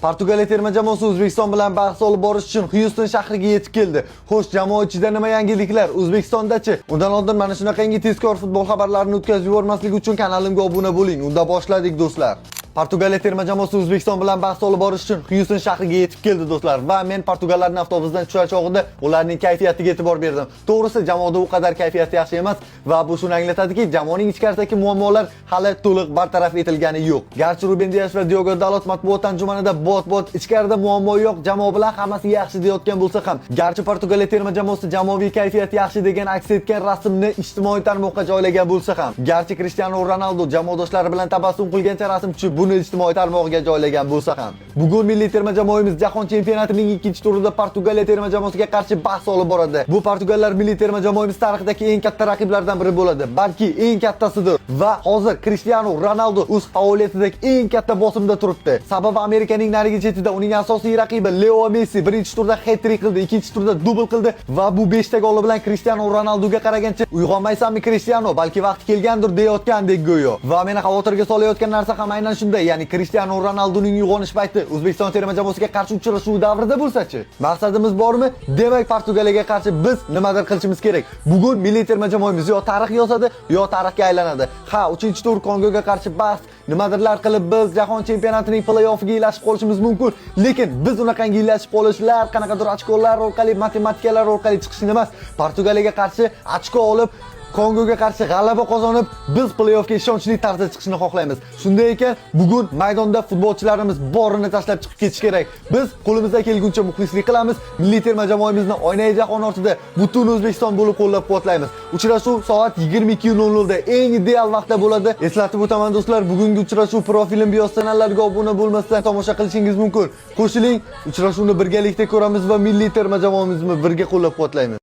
Portugaliya terma jamoasi O'zbekiston bilan bahs olib borish uchun Houston shahriga yetib keldi. Xo'sh, jamoa ichida nima yangiliklar? O'zbekistonda-chi? Undan oldin mana shunaqangi tezkor futbol xabarlarini o'tkazib yubormaslik uchun kanalimga obuna bo'ling. Unda boshladik do'stlar. Portugaliya terma jamoasi O'zbekiston bilan bahs olib borish uchun Houston shahriga yetib keldi do'stlar va men portugallarning avtobusdan tushish chog'ida ularning kayfiyatiga e'tibor berdim. To'g'risi, jamoada u qadar kayfiyati yaxshi emas va bu shuni anglatadiki, jamoaning ichkarisidagi muammolar hali to'liq bartaraf etilgani yo'q. Garchi Ruben Dias va Diogo Dalot matbuot anjumanida bot ichkarida muammo yo'q, jamoa bilan hammasi yaxshi deyotgan bo'lsa ham, garchi Portugaliya terma jamoasi jamoaviy kayfiyat yaxshi degan aks etgan rasmni ijtimoiy tarmoqqa joylagan bo'lsa ham, garchi Cristiano Ronaldo jamoadoshlari bilan tabassum qilgancha rasm tushib buni ijtimoiy tarmog'iga joylagan bo'lsa ham, bugun milliy terma jamoamiz jahon chempionatining ikkinchi turida Portugaliya terma jamoasiga qarshi bahs olib boradi. Bu portugallar milliy terma jamoamiz tarixidagi eng katta raqiblardan biri bo'ladi, balki eng kattasidir va hozir Cristiano Ronaldo o'z faoliyatidagi eng katta bosimda turibdi. Sababi Amerikaning narigi chetida uning asosiy raqibi Leo Messi birinchi turda hat-trick qildi, ikkinchi turda dubl qildi va bu 5 ta goli bilan Cristiano Ronaldoga qaragancha uyg'onmaysanmi Cristiano, balki vaqti kelgandir deyotgandek go'yo. Va meni xavotirga solayotgan narsa ham aynan shunday, ya'ni Cristiano Ronaldoning uyg'onish payti O'zbekiston terma jamoasiga qarshi uchrashuv davrida bo'lsa-chi? Maqsadimiz bormi? Demak, Portugaliyaga qarshi biz nimadir qilishimiz kerak. Bugun milliy terma jamoamiz yo tarix yozadi, yo tarixga aylanadi. Ha, 3-tur Kongoga qarshi bahs, nimadirlar qilib biz jahon chempionatining play-offiga ilashib qolishimiz mumkin, lekin biz unaqangi ilashib qolishlar, qanaqadir ochkolar orqali, matematikalar orqali chiqishni emas, Portugaliyaga qarshi ochko olib Kongoga qarshi g'alaba qozonib, biz play-offga ishonchli tarzda chiqishni xohlaymiz. Shunday ekan, bugun maydonda futbolchilarimiz borini tashlab chiqib ketish kerak. Biz qo'limizdan kelguncha muxlislik qilamiz. Milliy terma jamoamizni oynai jahon ortida butun O'zbekiston bo'lib qo'llab-quvvatlaymiz. Uchrashuv soat 22:00 da eng ideal vaqtda bo'ladi. Eslatib o'taman do'stlar, bugungi uchrashuv profilim biyoz kanallarga obuna bo'lmasdan tomosha qilishingiz mumkin. Qo'shiling, uchrashuvni birgalikda ko'ramiz va milliy terma jamoamizni birga qo'llab-quvvatlaymiz.